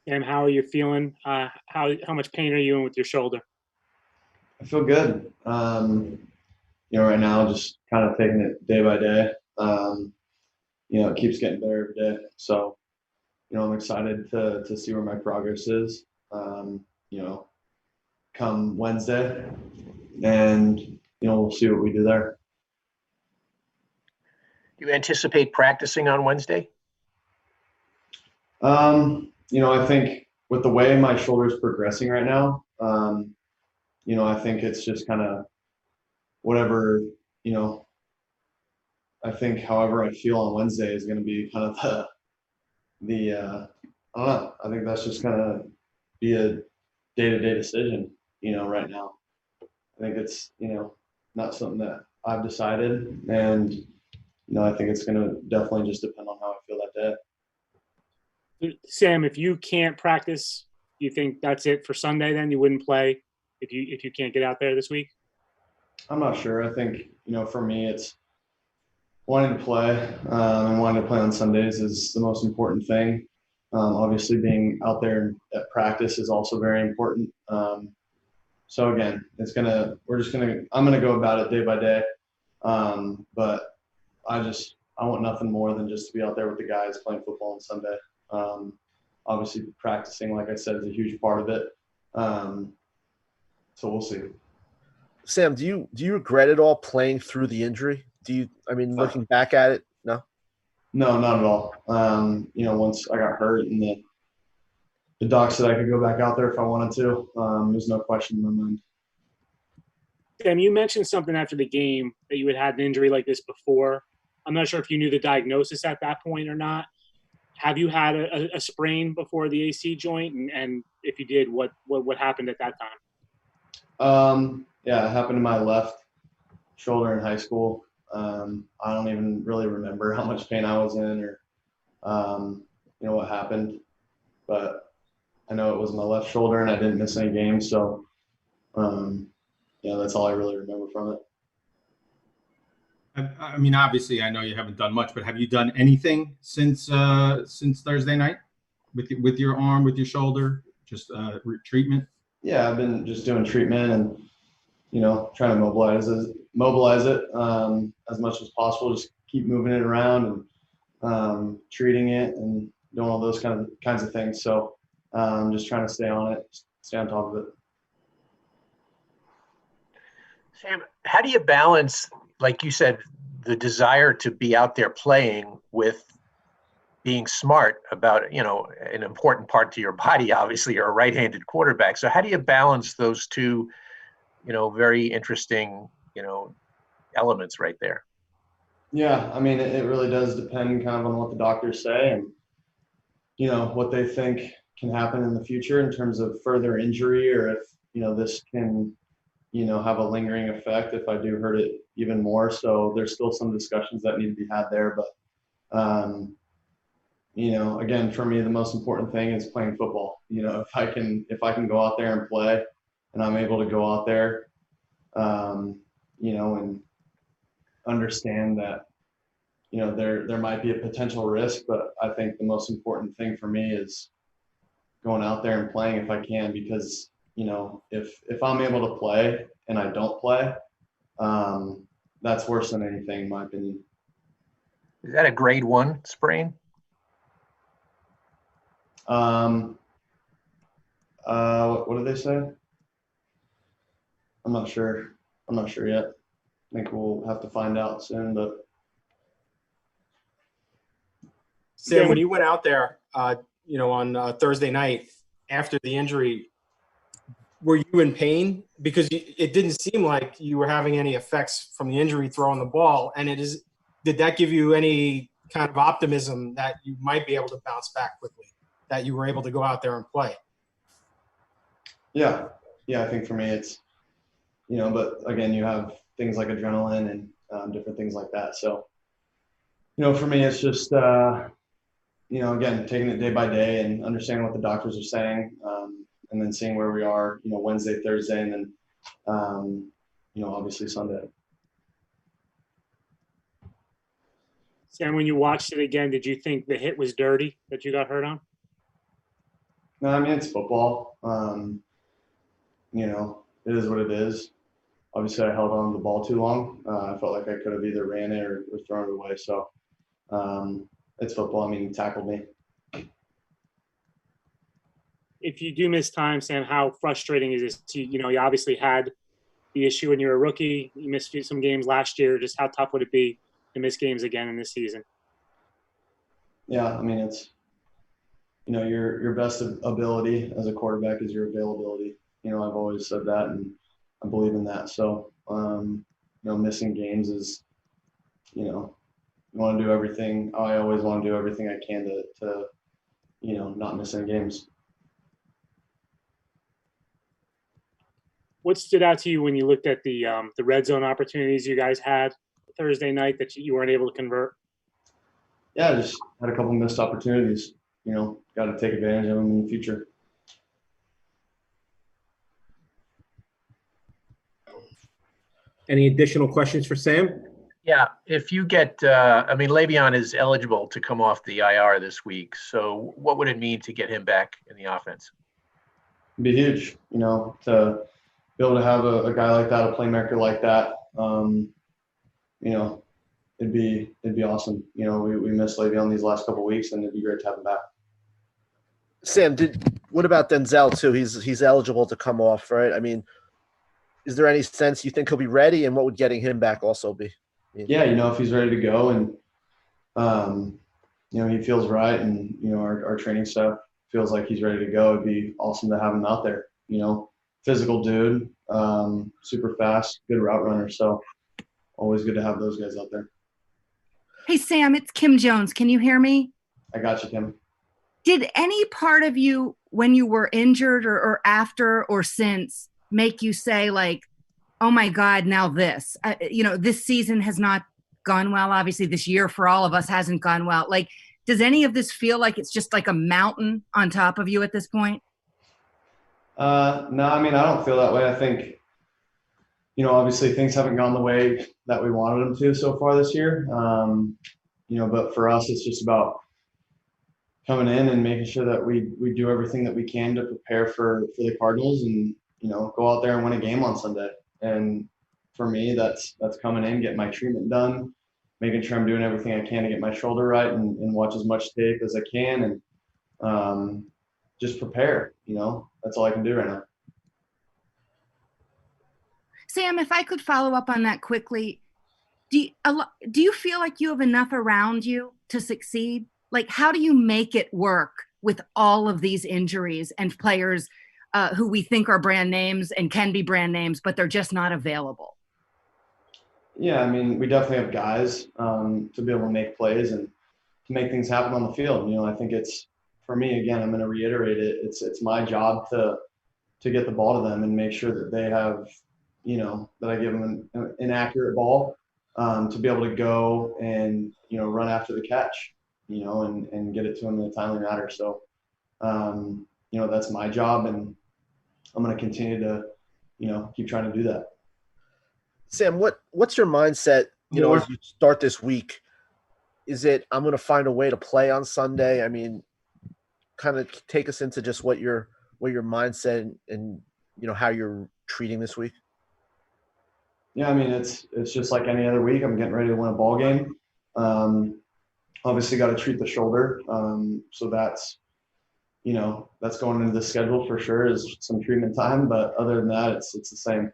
And how are you feeling? How much pain are you in with your shoulder? I feel good. Right now, just kind of taking it day by day. It keeps getting better every day. So, I'm excited to see where my progress is. You know, come Wednesday, and we'll see what we do there. Do you anticipate practicing on Wednesday? I think with the way my shoulder is progressing right now, I think it's just kind of whatever, you know, I think however I feel on Wednesday is going to be kind of the I don't know. I think that's just gonna be a day-to-day decision, right now. I think it's, not something that I've decided, and I think it's gonna definitely just depend on how I feel that day. Sam, if you can't practice, you think that's it for Sunday? Then you wouldn't play if you can't get out there this week. I'm not sure. I think, for me, it's wanting to play and wanting to play on Sundays is the most important thing. Obviously, being out there at practice is also very important. So again, I'm gonna go about it day by day. But I want nothing more than just to be out there with the guys playing football on Sunday. Obviously, practicing, like I said, is a huge part of it. So we'll see. Sam, do you regret it all playing through the injury? Looking back at it, no? No, not at all. Once I got hurt and the doc said I could go back out there if I wanted to, there's no question in my mind. Sam, you mentioned something after the game that you had an injury like this before. I'm not sure if you knew the diagnosis at that point or not. Have you had a sprain before the AC joint? And if you did, what happened at that time? Yeah, it happened to my left shoulder in high school. I don't even really remember how much pain I was in or, what happened. But I know it was my left shoulder and I didn't miss any games. So, that's all I really remember from it. Obviously, I know you haven't done much, but have you done anything since Thursday night with your arm, with your shoulder, just treatment? Yeah, I've been just doing treatment and trying to mobilize it as much as possible. Just keep moving it around and treating it and doing all those kinds of things. So just trying to stay on it, stay on top of it. Sam, how do you balance, like you said, the desire to be out there playing with being smart about, an important part to your body? Obviously, you're a right-handed quarterback. So how do you balance those two, very interesting, elements right there? Yeah, it really does depend kind of on what the doctors say and, what they think can happen in the future in terms of further injury or if, this can, have a lingering effect if I do hurt it even more. So there's still some discussions that need to be had there. But, again, for me, the most important thing is playing football. If I can go out there and play and I'm able to go out there, and understand that, there might be a potential risk, but I think the most important thing for me is going out there and playing if I can, because, if I'm able to play and I don't play, that's worse than anything in my opinion. Is that a grade 1 sprain? What did they say? I'm not sure. I'm not sure yet. I think we'll have to find out soon, but. Sam, when you went out there, on Thursday night after the injury, were you in pain? Because it didn't seem like you were having any effects from the injury throwing the ball. And did that give you any kind of optimism that you might be able to bounce back quickly, that you were able to go out there and play? Yeah. I think for me it's, but again, you have things like adrenaline and different things like that. So, for me, it's just, again, taking it day by day and understanding what the doctors are saying, and then seeing where we are, Wednesday, Thursday, and then, obviously Sunday. Sam, when you watched it again, did you think the hit was dirty that you got hurt on? No, I mean, it's football. You know, it is what it is. Obviously, I held on to the ball too long. I felt like I could have either ran it or thrown it away. So it's football. I mean, he tackled me. If you do miss time, Sam, how frustrating is this? You obviously had the issue when you were a rookie. You missed some games last year. Just how tough would it be to miss games again in this season? Yeah, I mean, it's, you know, your best ability as a quarterback is your availability. You know, I've always said that, and I believe in that. So, you know, missing games is, you know, you want to do everything. I always want to do everything I can to you know, not miss any games. What stood out to you when you looked at the red zone opportunities you guys had Thursday night that you weren't able to convert? Yeah, I just had a couple missed opportunities. You know, got to take advantage of them in the future. Any additional questions for Sam? Yeah, if you get, I mean, Le'Veon is eligible to come off the IR this week. So what would it mean to get him back in the offense? It'd be huge, you know, to be able to have a guy like that, a playmaker like that. You know, it'd be awesome. You know, we missed Le'Veon these last couple of weeks, and it'd be great to have him back. Sam, what about Denzel too? He's eligible to come off, right? I mean, is there any sense you think he'll be ready, and what would getting him back also be? Yeah, you know, if he's ready to go and you know, he feels right, and you know, our training staff feels like he's ready to go, it'd be awesome to have him out there. You know, physical dude, super fast, good route runner. So always good to have those guys out there. Hey, Sam, it's Kim Jones. Can you hear me? I got you, Kim. Did any part of you, when you were injured or after or since, make you say, like, oh my God, now this? You know, this season has not gone well. Obviously, this year for all of us hasn't gone well. Like, does any of this feel like it's just like a mountain on top of you at this point? No, I mean, I don't feel that way. I think, you know, obviously things haven't gone the way that we wanted them to so far this year. You know, but for us, it's just about coming in and making sure that we do everything that we can to prepare for the Cardinals, and you know, go out there and win a game on Sunday. And for me, that's coming in, getting my treatment done, making sure I'm doing everything I can to get my shoulder right, and watch as much tape as I can, and just prepare. You know, that's all I can do right now. Sam, if I could follow up on that quickly, do you feel like you have enough around you to succeed? Like, how do you make it work with all of these injuries and players who we think are brand names and can be brand names, but they're just not available? Yeah, I mean, we definitely have guys to be able to make plays and to make things happen on the field. You know, I think it's, for me, again, I'm going to reiterate it. It's my job to get the ball to them and make sure that they have, you know, that I give them an accurate ball to be able to go and, you know, run after the catch, you know, and get it to them in a timely manner. So, you know, that's my job, and I'm going to continue to, you know, keep trying to do that. Sam, what's your mindset, you know, as you start this week? Is it, I'm going to find a way to play on Sunday? I mean, kind of take us into just what your mindset and you know, how you're treating this week. Yeah, I mean, it's just like any other week. I'm getting ready to win a ball game. Obviously got to treat the shoulder. So that's, you know, that's going into the schedule for sure, is some treatment time. But other than that, it's the same.